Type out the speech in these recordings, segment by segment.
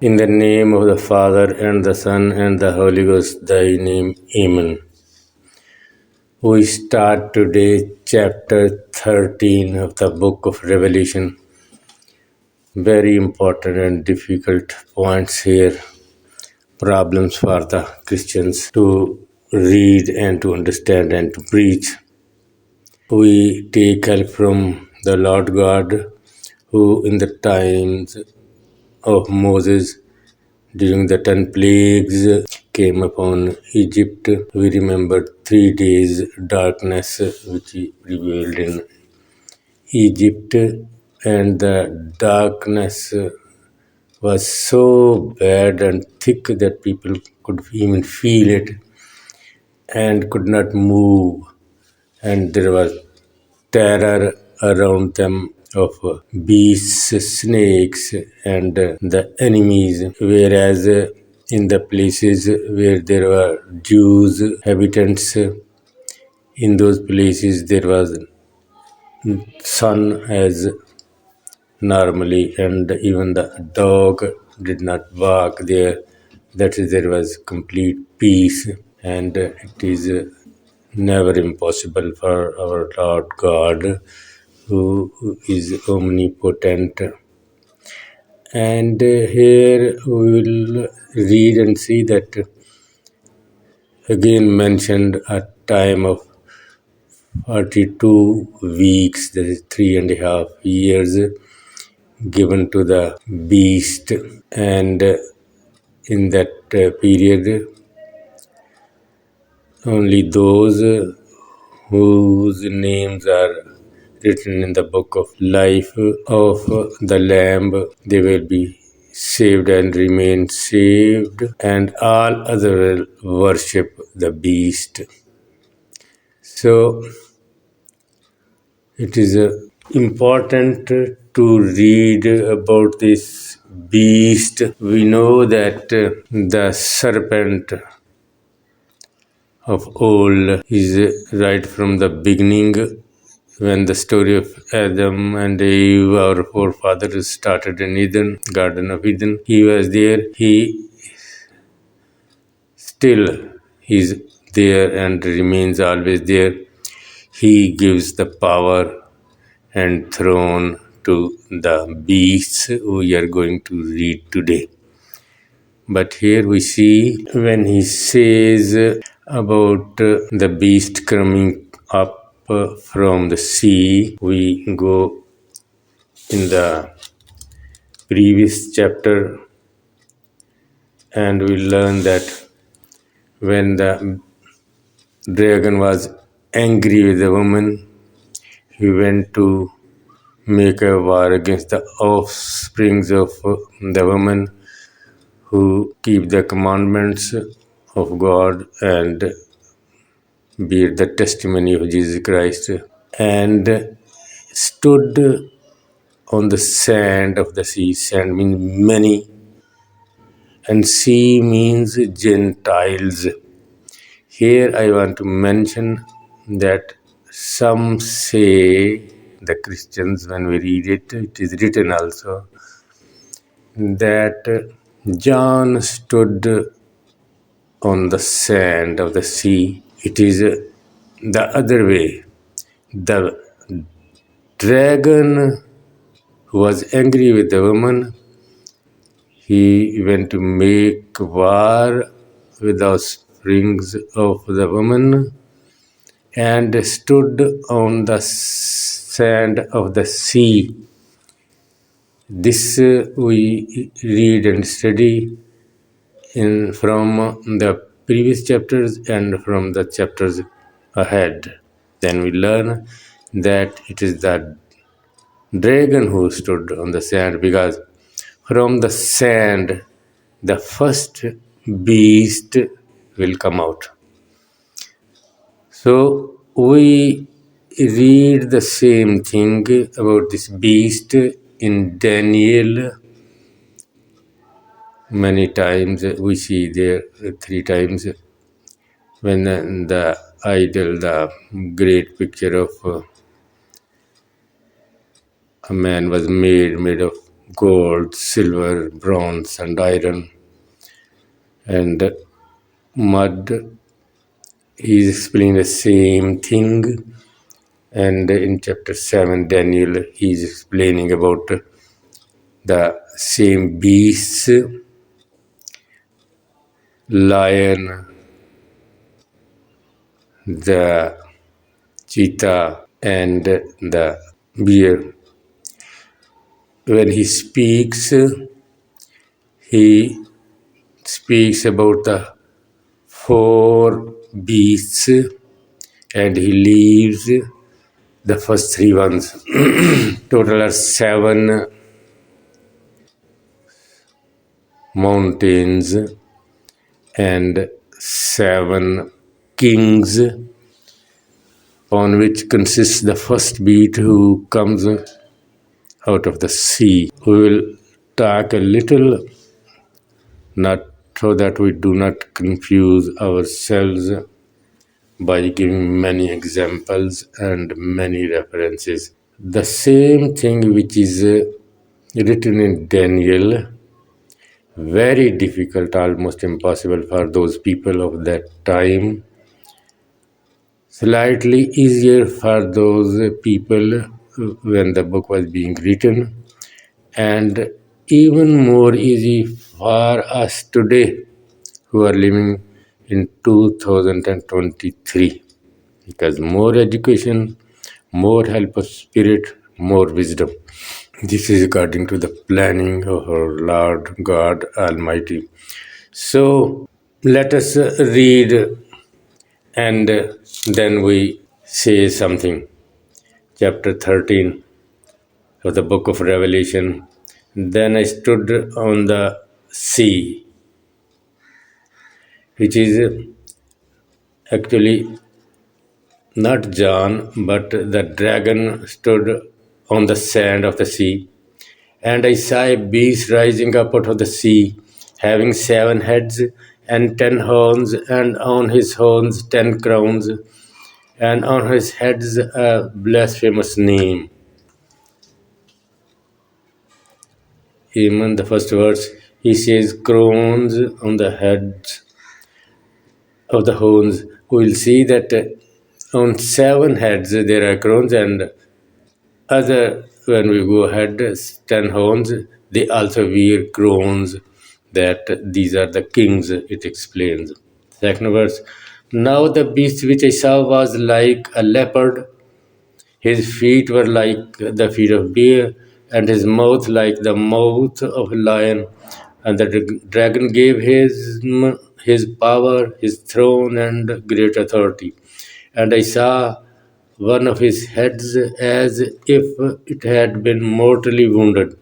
In the name of the Father, and the Son, and the Holy Ghost, thy name, Amen. We start today chapter 13 of the book of Revelation. Very important and difficult points here. Problems for the Christians to read and to understand and to preach. We take help from the Lord God, who in the times of Moses, during the 10 plagues came upon Egypt, we remember 3 days darkness which prevailed in Egypt, and the darkness was so bad and thick that people could even feel it and could not move, and there was terror around them of beasts, snakes, and the enemies, whereas in the places where there were Jews, inhabitants, in those places there was sun as normally, and even the dog did not bark there. That is, there was complete peace, and it is never impossible for our Lord God, who is omnipotent. And here we will read and see that again mentioned a time of 42 weeks, that is 3.5 years, given to the beast. And in that period, only those whose names are written in the book of life of the Lamb, they will be saved and remain saved, and all other will worship the beast. So it is important to read about this beast. We know that the serpent of old is right from the beginning. When the story of Adam and Eve, our forefathers, started in Eden, Garden of Eden, he was there. He still is there and remains always there. He gives the power and throne to the beasts we are going to read today. But here we see when he says about the beast coming up from the sea, we go in the previous chapter and we learn that when the dragon was angry with the woman, he went to make a war against the offsprings of the woman who keep the commandments of God and bear the testimony of Jesus Christ, and stood on the sand of the sea. Sand means many, and sea means Gentiles. Here I want to mention that some say, the Christians, when we read it, it is written also, that John stood on the sand of the sea. It is the other way. The dragon who was angry with the woman, he went to make war with the springs of the woman and stood on the sand of the sea. This we read and study from the previous chapters and from the chapters ahead. Then we learn that it is the dragon who stood on the sand, because from the sand the first beast will come out. So we read the same thing about this beast in Daniel. Many times we see there 3 times when the idol, the great picture of a man was made of gold, silver, bronze, and iron, and mud. He is explaining the same thing. And in chapter 7, Daniel, he is explaining about the same beasts, lion, the cheetah, and the bear. When he speaks about the four beasts, and he leaves the first three ones. Total are 7 mountains and 7 kings, on which consists the first beast who comes out of the sea. We will talk a little, not so that we do not confuse ourselves by giving many examples and many references. The same thing which is written in Daniel, very difficult, almost impossible for those people of that time, slightly easier for those people when the book was being written, and even more easy for us today who are living in 2023, because more education, more help of spirit, more wisdom. This is according to the planning of our Lord God Almighty. So let us read, and then we say something. Chapter 13 of the book of Revelation. Then I stood on the sea, which is actually not John, but the dragon stood on the sand of the sea. And I saw a beast rising up out of the sea, having 7 heads and 10 horns, and on his horns 10 crowns, and on his heads a blasphemous name. Even the first verse, he says, crowns on the heads of the horns. We will see that on 7 heads there are crowns, and other, when we go ahead, 10 horns, they also wear crowns, that these are the kings, it explains. Second verse, now the beast which I saw was like a leopard, his feet were like the feet of bear, and his mouth like the mouth of a lion. And the dragon gave his power, his throne, and great authority. And I saw one of his heads as if it had been mortally wounded,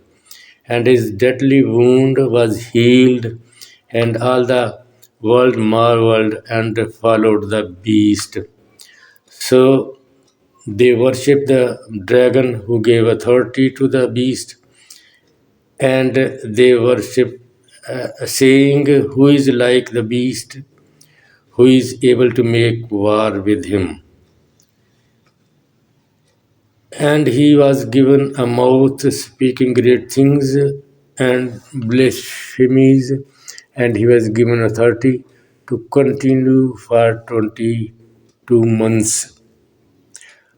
and his deadly wound was healed, and all the world marveled and followed the beast. So they worship the dragon who gave authority to the beast, and they worship, saying, who is like the beast, who is able to make war with him. And he was given a mouth speaking great things and blasphemies, and he was given authority to continue for 22 months.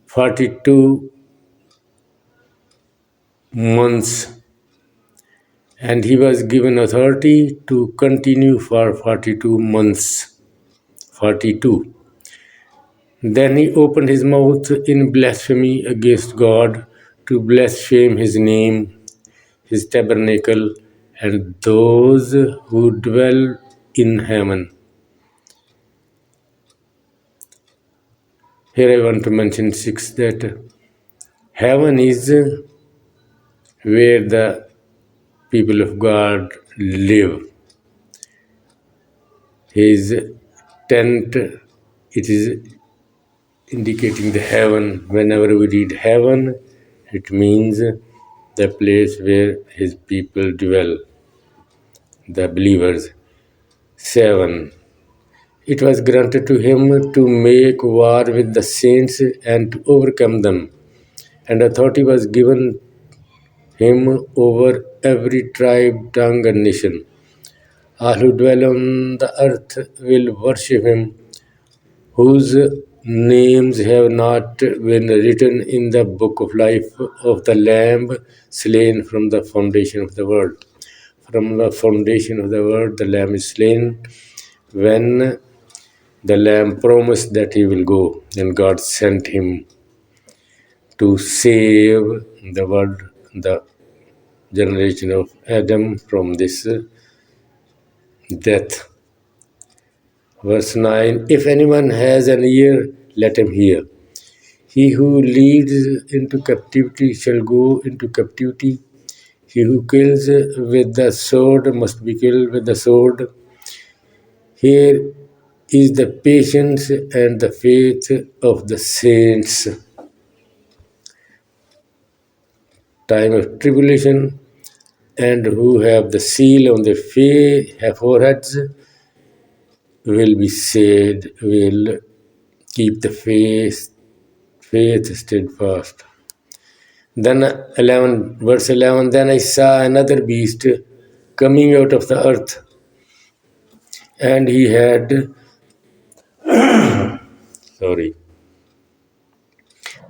42 months. And he was given authority to continue for 42 months. 42. Then he opened his mouth in blasphemy against God, to blaspheme his name, his tabernacle, and those who dwell in heaven. Here I want to mention 6, that heaven is where the people of God live. His tent, it is indicating the heaven. Whenever we read heaven, it means the place where his people dwell, the believers. 7. It was granted to him to make war with the saints and to overcome them, and authority was given him over every tribe, tongue, and nation. All who dwell on the earth will worship him, whose names have not been written in the book of life of the Lamb slain from the foundation of the world. From the foundation of the world, the Lamb is slain. When the Lamb promised that he will go, and God sent him to save the world, the generation of Adam, from this death. Verse 9, if anyone has an ear, let him hear. He who leads into captivity shall go into captivity. He who kills with the sword must be killed with the sword. Here is the patience and the faith of the saints. Time of tribulation, and who have the seal on their foreheads will be saved, will keep the faith steadfast. Then verse 11, then I saw another beast coming out of the earth, and he had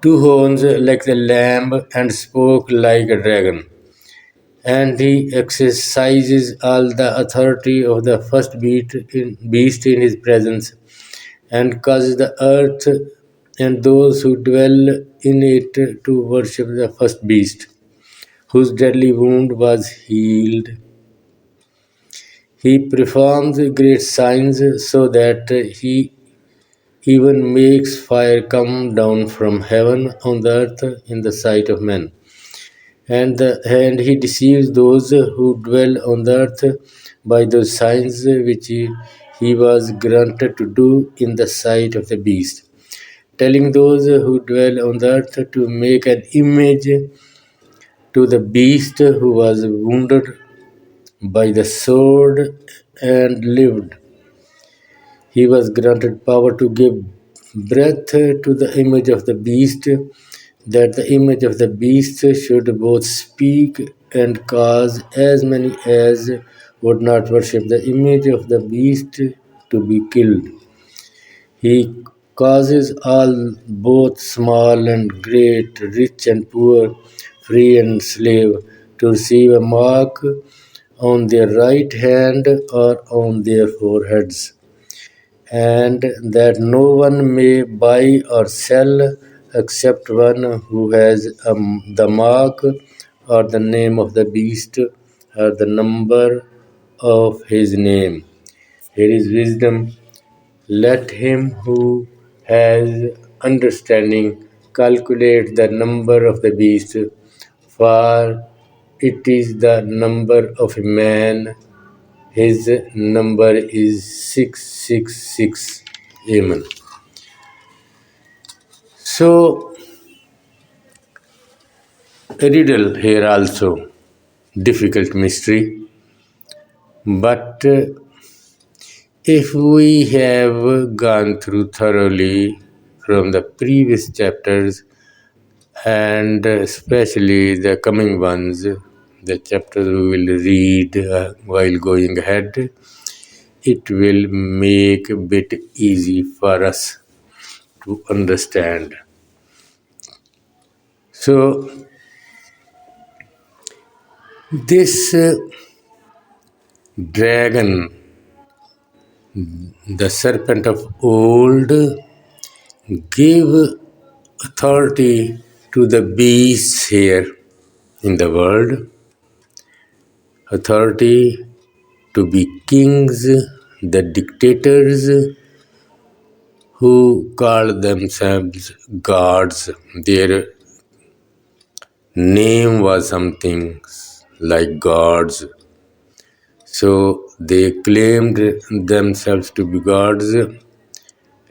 two horns like the lamb and spoke like a dragon. And he exercises all the authority of the first beast in his presence, and causes the earth and those who dwell in it to worship the first beast, whose deadly wound was healed. He performs great signs, so that he even makes fire come down from heaven on the earth in the sight of men. And he deceives those who dwell on the earth by those signs which he was granted to do in the sight of the beast, telling those who dwell on the earth to make an image to the beast who was wounded by the sword and lived. He was granted power to give breath to the image of the beast, that the image of the beast should both speak and cause as many as would not worship the image of the beast to be killed. He causes all, both small and great, rich and poor, free and slave, to receive a mark on their right hand or on their foreheads, and that no one may buy or sell except one who has the mark or the name of the beast or the number of his name. Here is wisdom. Let him who has understanding calculate the number of the beast, for it is the number of a man. His number is 666. Amen. So, a riddle here also, difficult mystery. But if we have gone through thoroughly from the previous chapters, and especially the coming ones, the chapters we will read while going ahead, it will make a bit easy for us to understand. So, this dragon, the serpent of old, gave authority to the beasts here in the world, authority to be kings, the dictators who call themselves gods. Their name was something like gods. So they claimed themselves to be gods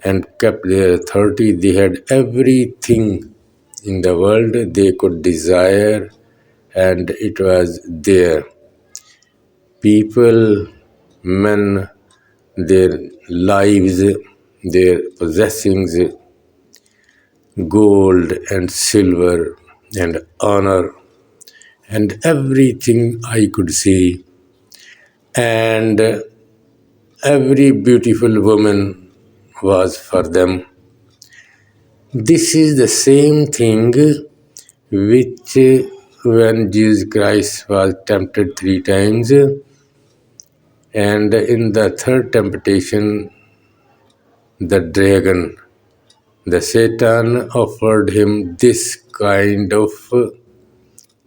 and kept their authority. They had everything in the world they could desire, and it was there. People, men, their lives, their possessings, gold and silver and honor and everything I could see, and every beautiful woman was for them. This is the same thing which when Jesus Christ was tempted 3 times, and in the third temptation, the dragon, the Satan offered him this kind of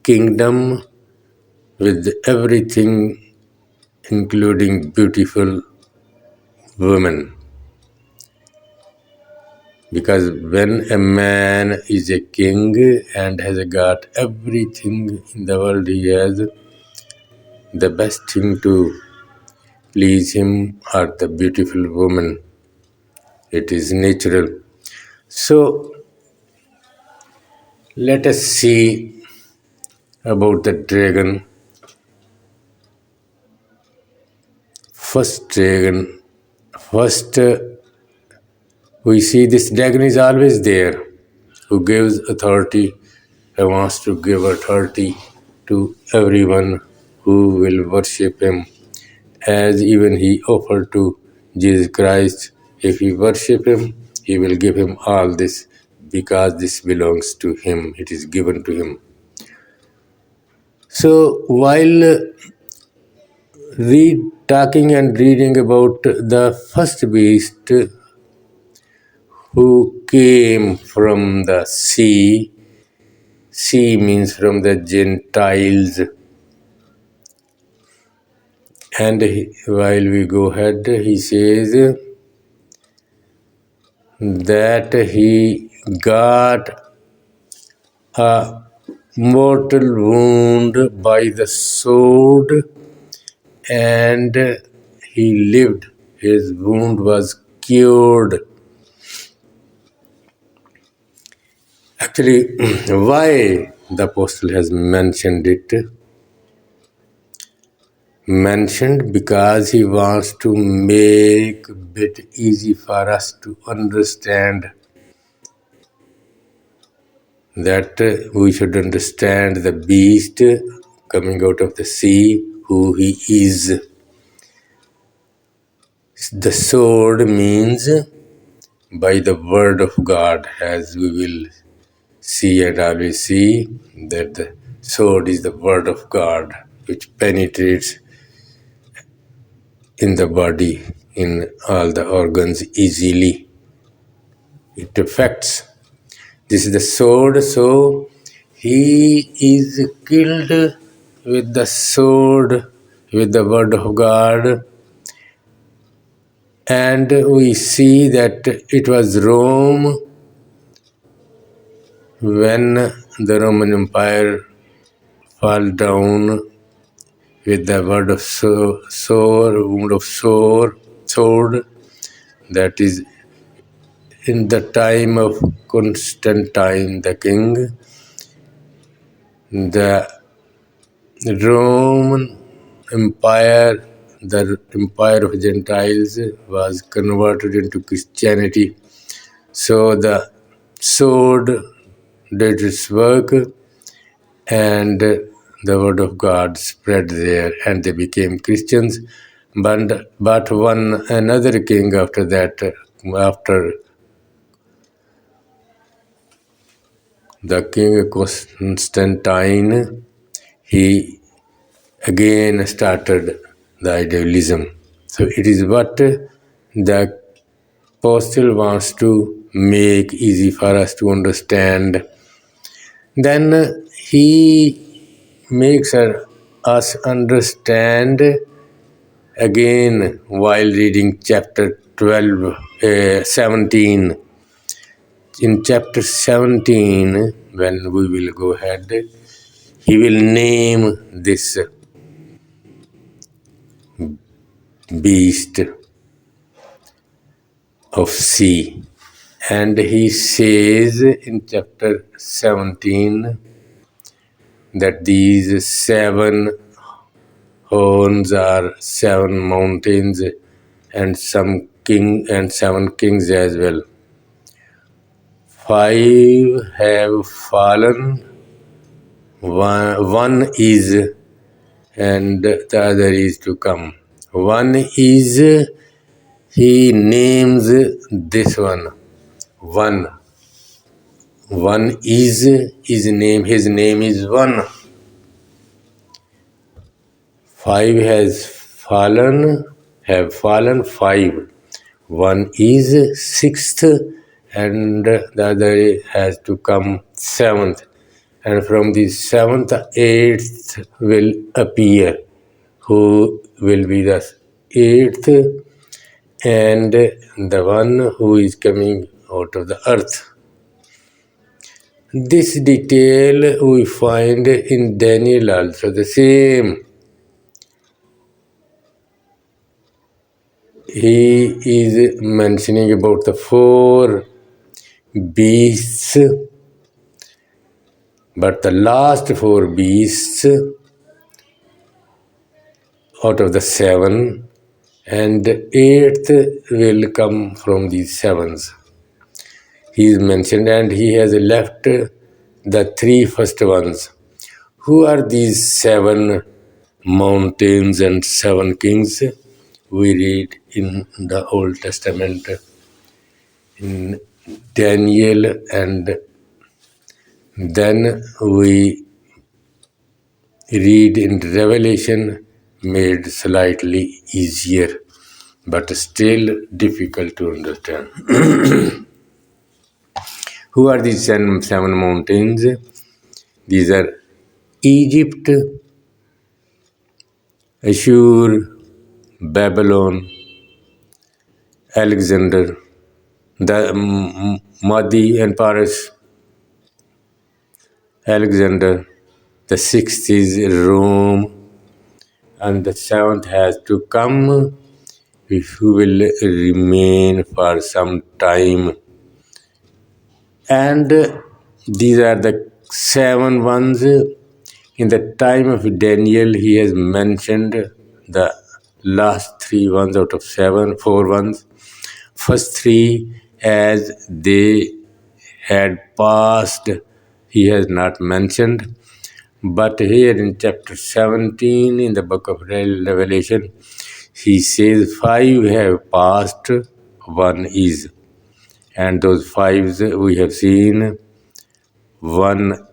kingdom with everything, including beautiful women. Because when a man is a king and has got everything in the world he has, the best thing to please him are the beautiful women. It is natural. So let us see about the dragon. First dragon. First, we see this dragon is always there, who gives authority, who wants to give authority to everyone who will worship him, as even he offered to Jesus Christ. If we worship him, he will give him all this, because this belongs to him, it is given to him. So while talking and reading about the first beast who came from the sea, sea means from the Gentiles, and while we go ahead, he says that he got a mortal wound by the sword, and he lived. His wound was cured. Actually, why the apostle has mentioned it? Mentioned because he wants to make a bit easy for us to understand that we should understand the beast coming out of the sea, who he is. The sword means by the word of God, as we will see and always see, that the sword is the word of God, which penetrates in the body, in all the organs easily. It affects. This is the sword, so he is killed with the sword, with the word of God. And we see that it was Rome, when the Roman Empire fell down, with the word of wound of sword, that is in the time of Constantine the king, the Roman Empire, the empire of Gentiles, was converted into Christianity. So the sword did its work, and the word of God spread there, and they became Christians. But another king after that, after the king Constantine, he again started the idealism. So it is what the apostle wants to make easy for us to understand. Then he makes us understand again while reading chapter 17. In chapter 17, when we will go ahead, he will name this beast of sea. And he says in chapter 17 that these 7 horns are 7 mountains and 7 kings as well. 5 have fallen, One is, and the other is to come. One is, he names this one. One is his name. His name is one. Five have fallen five. One is sixth, and the other has to come seventh. And from the seventh, eighth will appear, who will be the eighth, and the one who is coming out of the earth. This detail we find in Daniel also, the same. He is mentioning about the four beasts, but the last four beasts out of the seven, and the eighth will come from these sevens. He is mentioned, and he has left the three first ones. Who are these seven mountains and seven kings? We read in the Old Testament in Daniel, and then we read in Revelation, made slightly easier, but still difficult to understand. Who are these seven mountains? These are Egypt, Ashur, Babylon, Alexander, the Madi and Paris, Alexander. The sixth is Rome, and the seventh has to come, who will remain for some time. And these are the seven ones. In the time of Daniel, he has mentioned the last three ones out of seven, four ones. First three, as they had passed, he has not mentioned. But here in chapter 17 in the book of Revelation, he says five have passed, one is. And those fives we have seen: one,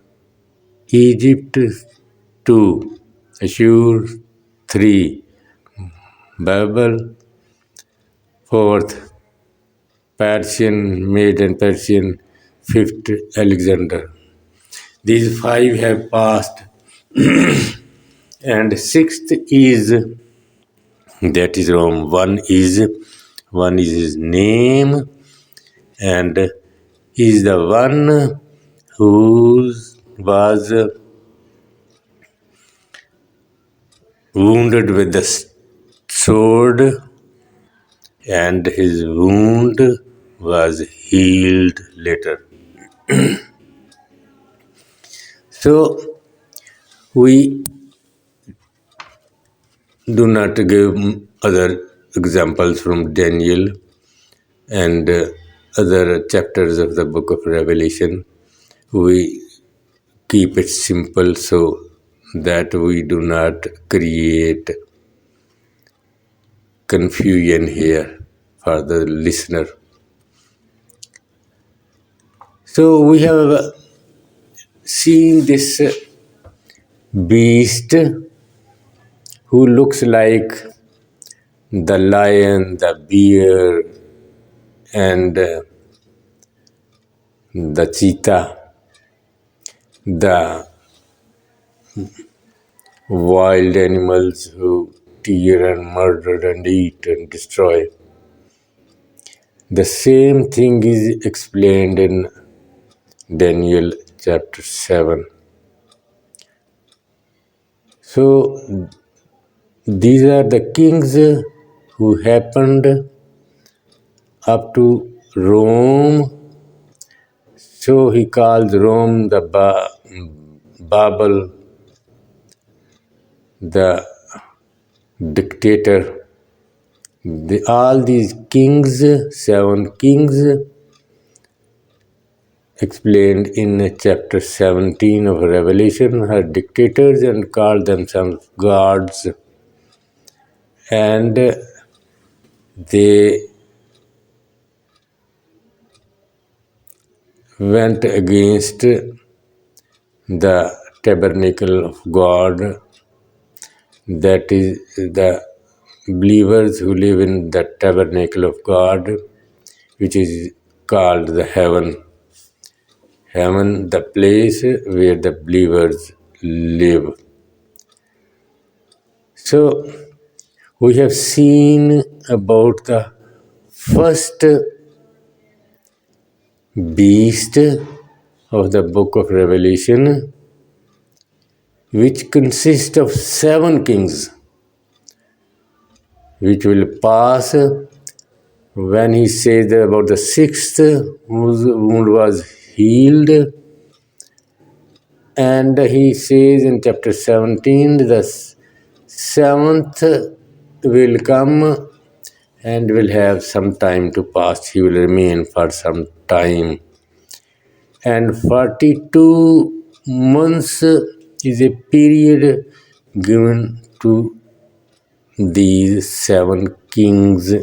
Egypt; two, Ashur; three, Babel; fourth, Persian, Mede and Persian; fifth, Alexander. These five have passed. And sixth is, that is Rome. One is his name, and is the one who was wounded with the sword, and his wound was healed later. So we do not give other examples from Daniel and other chapters of the book of Revelation. We keep it simple so that we do not create confusion here for the listener. So we have seen this beast who looks like the lion, the bear, and the cheetah, the wild animals who tear and murder and eat and destroy. The same thing is explained in Daniel chapter 7. So these are the kings who happened up to Rome. So he calls Rome the Babel, the dictator. All these kings, seven kings, explained in chapter 17 of Revelation, are dictators and call themselves gods, and they went against the tabernacle of God, that is, the believers who live in the tabernacle of God, which is called the heaven. Heaven, the place where the believers live. So, we have seen about the first beast of the book of Revelation, which consists of 7 kings, which will pass when he says about the 6th whose wound was healed. And he says in chapter 17, the 7th will come and will have some time to pass. He will remain for some time. And 42 months is a period given to these 7 kings.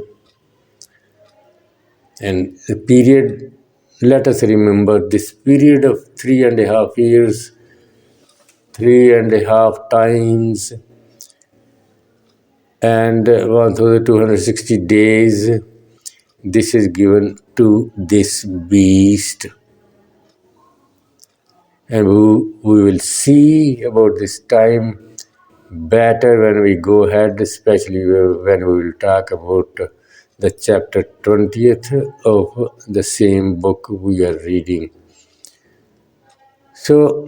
And the period, let us remember this period of 3.5 years, 3.5 times, and 1260 days. This is given to this beast. And we will see about this time better when we go ahead, especially when we will talk about the chapter 20th of the same book we are reading. So,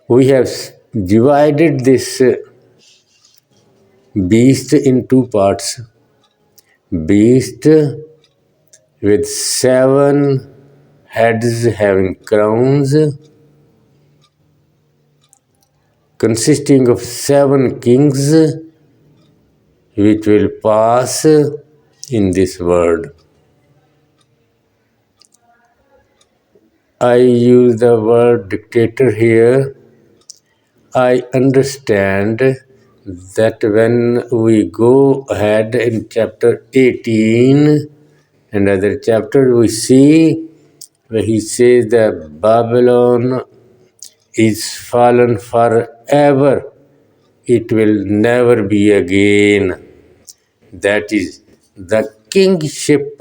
we have divided this beast in 2 parts. Beast with 7 heads having crowns, consisting of 7 kings, which will pass in this world. I use the word dictator here. I understand that when we go ahead in chapter 18 and other chapters, we see where he says that Babylon is fallen forever. It will never be again. That is, the kingship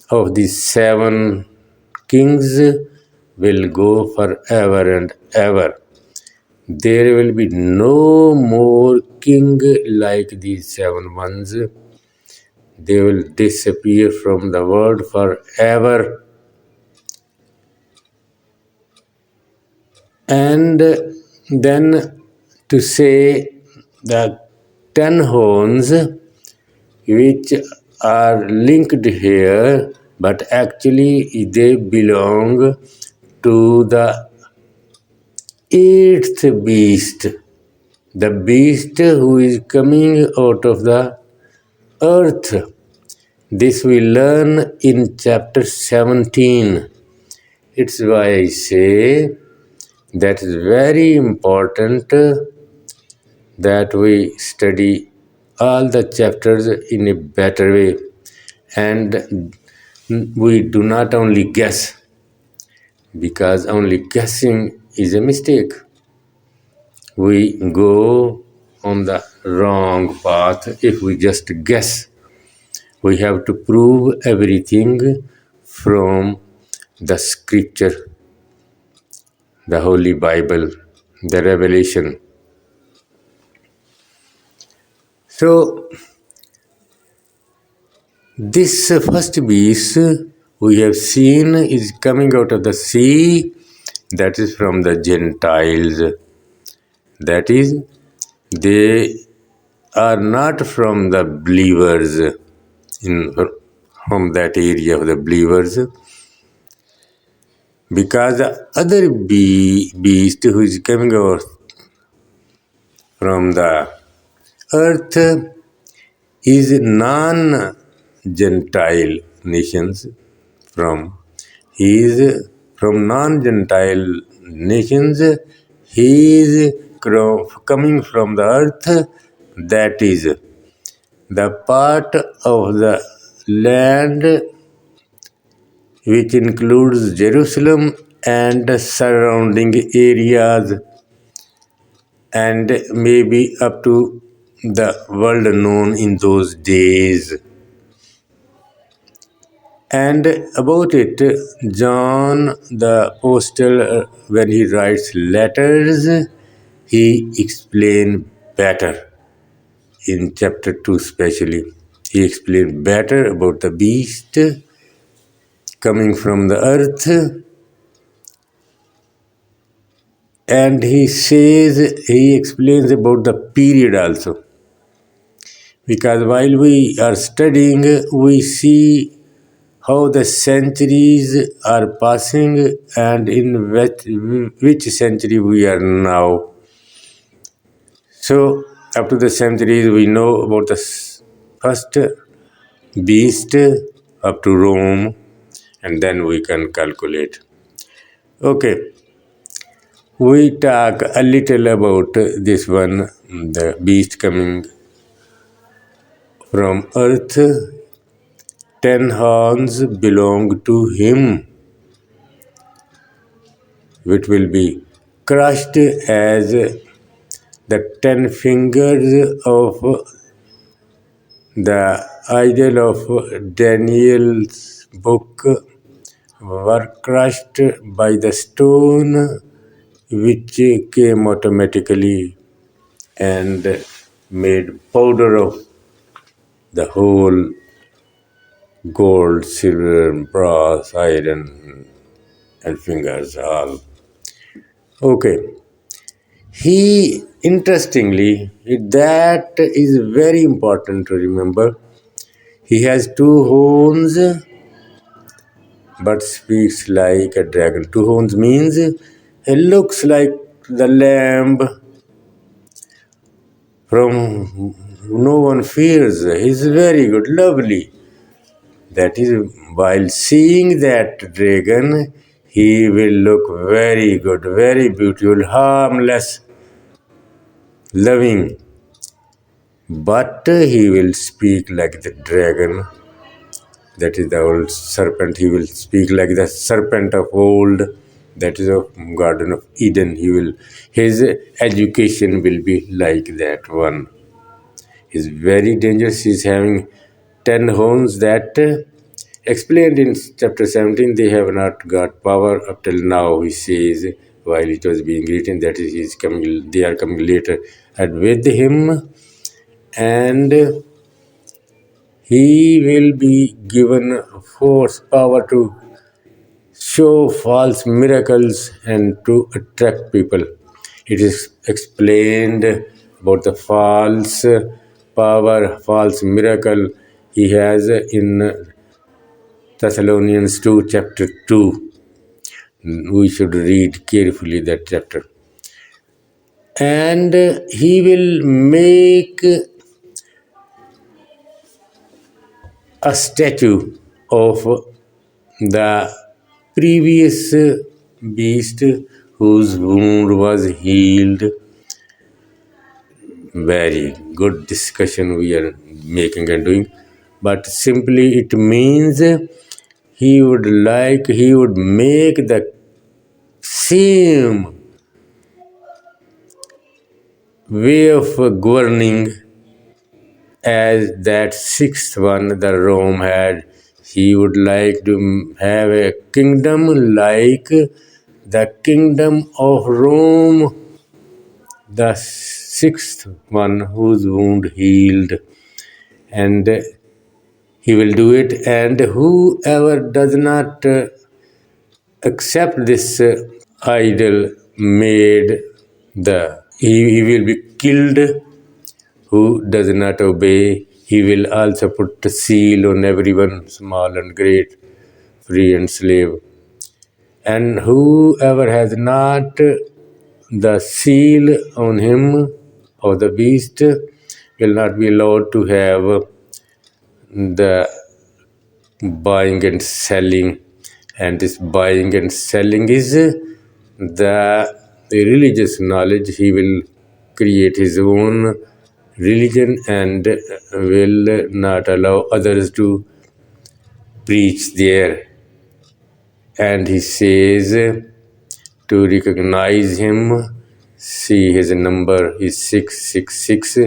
of the 7 kings will go forever and ever. There will be no more king like these 7 ones. They will disappear from the world forever. And then to say the 10 horns which are linked here, but actually they belong to the 8th beast, the beast who is coming out of the earth. This we learn in chapter 17. It's why I say that is very important that we study all the chapters in a better way, and we do not only guess, because only guessing is a mistake. We go on the wrong path if we just guess. We have to prove everything from the scripture, the Holy Bible, the Revelation. So, this first beast we have seen is coming out of the sea, that is from the Gentiles. That is, they are not from the believers, from that area of the believers, because the other beast who is coming out from the earth is non-Gentile nations. He is from non-Gentile nations. He is coming from the earth, that is, the part of the land which includes Jerusalem and surrounding areas, and maybe up to the world known in those days. And about it, John the Apostle, when he writes letters, he explains better in chapter 2 especially. He explained better about the beast coming from the earth, and he explains about the period also. Because while we are studying, we see how the centuries are passing and in which century we are now. So, up to the centuries, we know about the first beast up to Rome, and then we can calculate. Okay, we talk a little about this one, the beast coming from earth. 10 horns belong to him, which will be crushed as the 10 fingers of the idol of Daniel's book were crushed by the stone, which came automatically and made powder of the whole gold, silver, brass, iron, and fingers all. Okay. Interestingly, that is very important to remember. He has 2 horns but speaks like a dragon. 2 horns means it looks like the lamb from no one fears. He's very good, lovely. That is, while seeing that dragon, he will look very good, very beautiful, harmless, loving. But he will speak like the dragon. That is the old serpent. He will speak like the serpent of old. That is of Garden of Eden. His education will be like that one. He's very dangerous. He's having 10 horns that explained in chapter 17. They have not got power up till now, he says, while it was being written. That is, they are coming later. And with him, and he will be given force, power to show false miracles and to attract people. It is explained about the false power, false miracle he has in Thessalonians 2, chapter 2. We should read carefully that chapter. And he will make a statue of the previous beast whose wound was healed. Very good discussion we are making and doing. But simply it means he would make the same way of governing as that 6th one the Rome had. He would like to have a kingdom like the kingdom of Rome, the 6th one whose wound healed. And he will do it, and whoever does not accept this idol made, he will be killed. Who does not obey, he will also put a seal on everyone, small and great, free and slave. And whoever has not the seal on him of the beast will not be allowed to have the buying and selling And this buying and selling is the religious knowledge. He will create his own religion and will not allow others to preach there. And he says to recognize him, see his number is 666,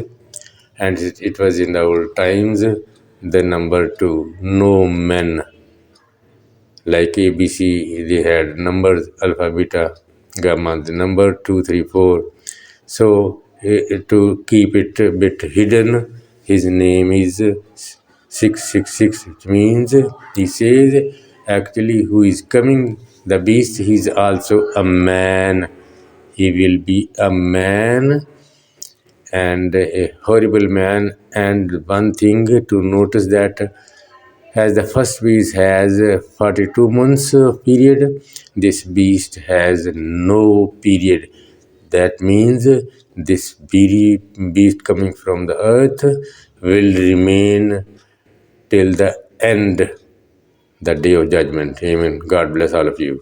and it was in the old times the number to know men. Like ABC, they had numbers, alpha, beta, gamma, the number 2, 3, 4. So to keep it a bit hidden, his name is 666, which means he says actually who is coming, the beast, he is also a man. He will be a man, and a horrible man. And one thing to notice that as the first beast has 42 months period, this beast has no period. That means this beast coming from the earth will remain till the end, the day of judgment. Amen. God bless all of you.